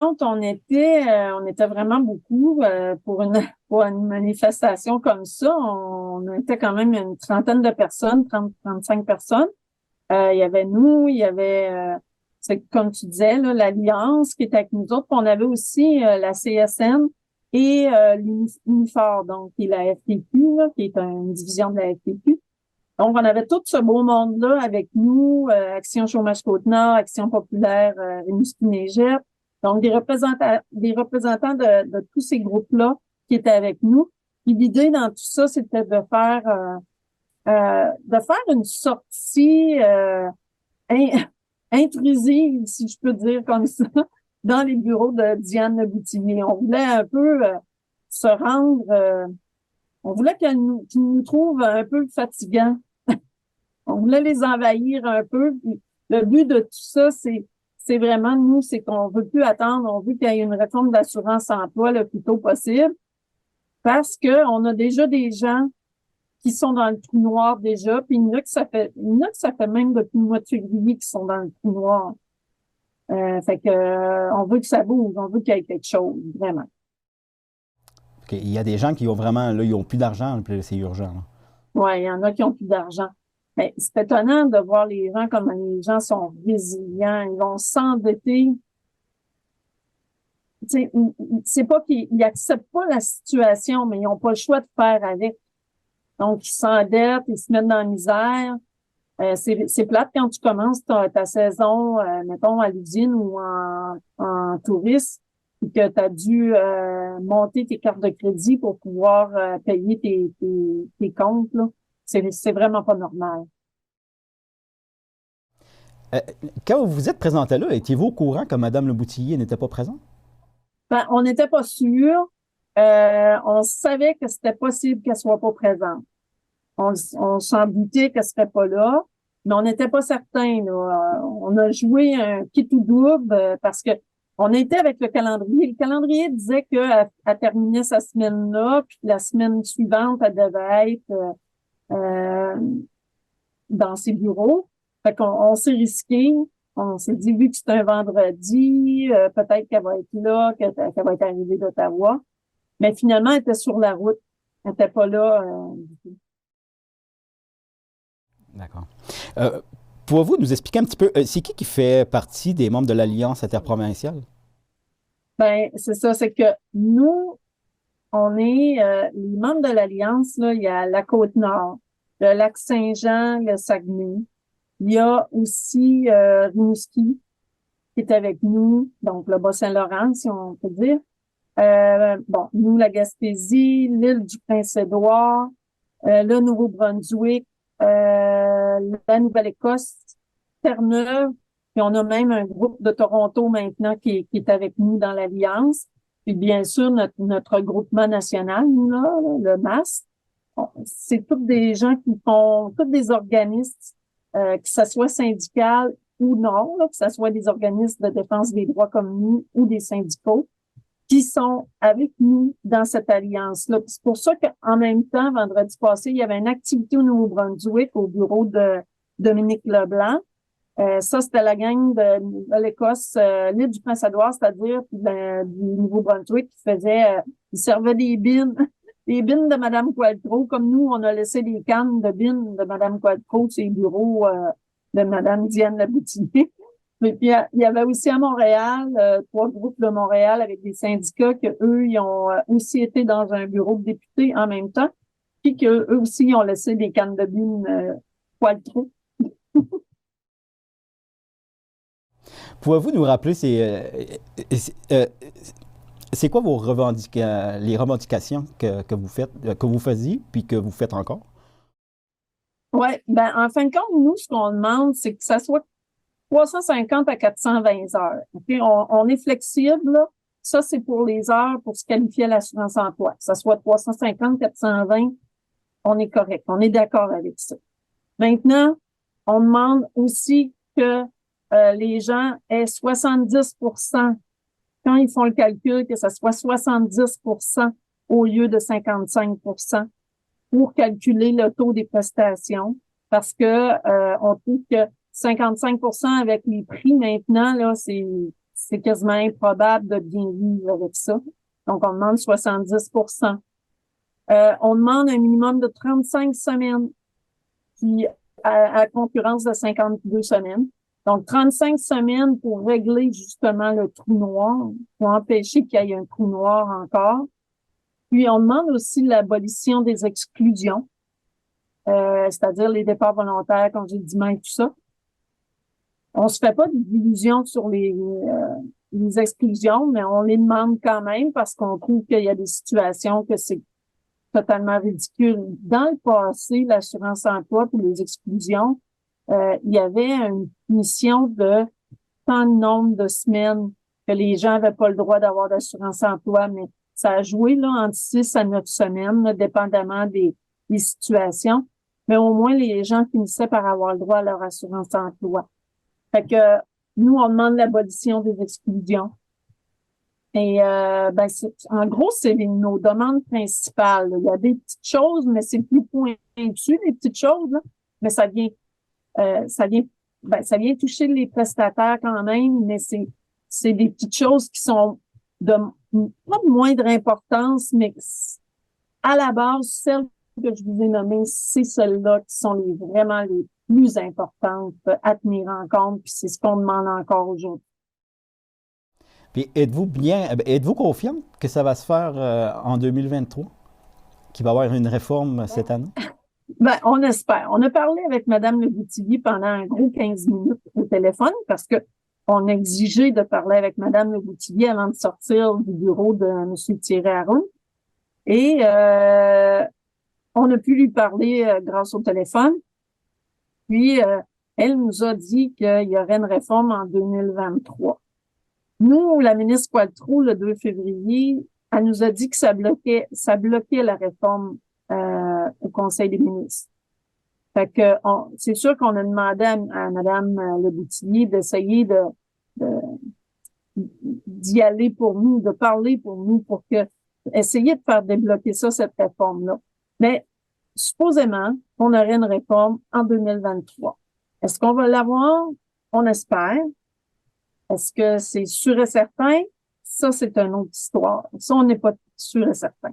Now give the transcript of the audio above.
on était vraiment beaucoup pour une manifestation comme ça. On était quand même une trentaine de personnes, 35 personnes. Il y avait nous, il y avait, c'est comme tu disais, là, l'Alliance qui était avec nous autres. Puis on avait aussi la CSN et l'Unifor, donc qui est la FTQ, là, qui est une division de la FTQ. Donc, on avait tout ce beau monde-là avec nous, Action Chômage Côte-Nord, Action Populaire, Rimouski-Neigette. Donc, des représentants de tous ces groupes-là qui étaient avec nous. Puis l'idée dans tout ça, c'était de faire une sortie in- intrusive, si je peux dire comme ça, dans les bureaux de Diane Leboutillier. On voulait un peu se rendre, on voulait qu'ils nous trouvent un peu fatigants. On voulait les envahir un peu. Puis le but de tout ça, c'est vraiment, nous, c'est qu'on veut plus attendre. On veut qu'il y ait une réforme de l'assurance-emploi le plus tôt possible parce que on a déjà des gens qui sont dans le trou noir déjà. Puis il y en a que ça fait même depuis le mois de février qui sont dans le trou noir. Fait que, on veut que ça bouge. On veut qu'il y ait quelque chose, vraiment. OK. Il y a des gens qui ont vraiment, là, ils ont plus d'argent, puis là, c'est urgent, là. Ouais, il y en a qui ont plus d'argent. Mais c'est étonnant de voir les gens comme les gens sont résilients. Ils vont s'endetter. C'est pas qu'ils acceptent pas la situation, mais ils n'ont pas le choix de faire avec. Donc, ils s'endettent, ils se mettent dans la misère. C'est plate quand tu commences ta saison, mettons, à l'usine ou en tourisme, et que tu as dû monter tes cartes de crédit pour pouvoir payer tes comptes, là. C'est vraiment pas normal. Euh, Quand vous vous êtes présenté là, étiez-vous au courant que Mme Le Boutillier n'était pas présente? Ben, on n'était pas sûr. On savait que c'était possible qu'elle soit pas présente. On s'en doutait qu'elle serait pas là, mais on n'était pas certain, là. On a joué un kit ou double parce que on était avec le calendrier. Le calendrier disait qu'elle terminait sa semaine-là, puis la semaine suivante, elle devait être dans ses bureaux. Fait qu'on s'est risqué. On s'est dit, vu que c'est un vendredi, peut-être qu'elle va être là, qu'elle va être arrivée d'Ottawa. Mais finalement, elle était sur la route. Elle n'était pas là. D'accord. Euh, Pouvez-vous nous expliquer un petit peu, c'est qui fait partie des membres de l'Alliance interprovinciale? Ben, c'est ça, c'est que nous, on est les membres de l'Alliance, là, il y a la Côte-Nord, le Lac-Saint-Jean, le Saguenay. Il y a aussi Rimouski qui est avec nous, donc le Bas-Saint-Laurent, si on peut dire. Bon, nous, la Gaspésie, l'île du Prince-Édouard, le Nouveau-Brunswick, la Nouvelle-Écosse, Terre-Neuve, puis on a même un groupe de Toronto maintenant qui est avec nous dans l'Alliance. Puis bien sûr, notre groupement national, là, le MAS, c'est tous des gens qui font, tous des organismes, que ce soit syndical ou non, là, que ce soit des organismes de défense des droits comme nous ou des syndicats, qui sont avec nous dans cette alliance-là. C'est pour ça qu'en même temps, vendredi passé, il y avait une activité au Nouveau-Brunswick au bureau de Dominique Leblanc. Ça, c'était la gang de l'Écosse, l'île du Prince-Édouard, c'est-à-dire du Nouveau-Brunswick qui faisait, ils servaient des bines, des bines de Madame Qualtrough, comme nous, on a laissé des cannes de bines de Madame Qualtrough sur les bureaux de Madame Diane Laboutinier. Et puis, il y avait aussi à Montréal, trois groupes de Montréal avec des syndicats que eux, ils ont aussi été dans un bureau de députés en même temps, puis que eux aussi, ils ont laissé des cannes de bines Qualtrough. Pouvez-vous nous rappeler, c'est quoi les revendications que vous faites, que vous faisiez, puis que vous faites encore? Ouais, ben en fin de compte, nous, ce qu'on demande, c'est que ça soit 350 à 420 heures. Okay? On est flexible, là. Ça, c'est pour les heures pour se qualifier à l'assurance-emploi. Que ça soit 350, 420, on est correct. On est d'accord avec ça. Maintenant, on demande aussi que les gens aient 70%. Quand ils font le calcul, que ça soit 70% au lieu de 55% pour calculer le taux des prestations parce que on trouve que 55% avec les prix maintenant là, c'est quasiment improbable de bien vivre avec ça. Donc, on demande 70%. On demande un minimum de 35 semaines, puis à concurrence de 52 semaines. Donc, 35 semaines pour régler justement le trou noir, pour empêcher qu'il y ait un trou noir encore. Puis, on demande aussi l'abolition des exclusions, c'est-à-dire les départs volontaires, congédiements et tout ça. On se fait pas d'illusions sur les exclusions, mais on les demande quand même parce qu'on trouve qu'il y a des situations que c'est totalement ridicule. Dans le passé, l'assurance emploi pour les exclusions, il y avait une mission de tant de nombre de semaines que les gens n'avaient pas le droit d'avoir d'assurance emploi, mais ça a joué là entre 6 à 9 semaines, là, dépendamment des situations. Mais au moins, les gens finissaient par avoir le droit à leur assurance emploi. Fait que nous, on demande l'abolition des exclusions. Et ben en gros, c'est nos demandes principales, là. Il y a des petites choses, mais c'est plus pointu, les petites choses, là. Mais ça vient toucher les prestataires quand même, mais c'est des petites choses qui sont pas de moindre importance, mais à la base, celles que je vous ai nommées, c'est celles-là qui sont vraiment les plus importantes à tenir en compte, puis c'est ce qu'on demande encore aujourd'hui. Puis êtes-vous confiante que ça va se faire en 2023, qu'il va y avoir une réforme cette année? Ben, on espère. On a parlé avec Madame Leboutillier pendant un gros 15 minutes au téléphone parce que on a exigé de parler avec Madame Leboutillier avant de sortir du bureau de Monsieur Thierry Haroun. Et on a pu lui parler grâce au téléphone. Puis, elle nous a dit qu'il y aurait une réforme en 2023. Nous, la ministre Poiltroux, le 2 février, elle nous a dit que ça bloquait la réforme au Conseil des ministres. Fait que c'est sûr qu'on a demandé à Mme Leboutillier d'essayer d'y aller pour nous, de parler pour nous, pour essayer de faire débloquer ça, cette réforme-là. Mais supposément, on aurait une réforme en 2023. Est-ce qu'on va l'avoir? On espère. Est-ce que c'est sûr et certain? Ça, c'est une autre histoire. Ça, on n'est pas sûr et certain.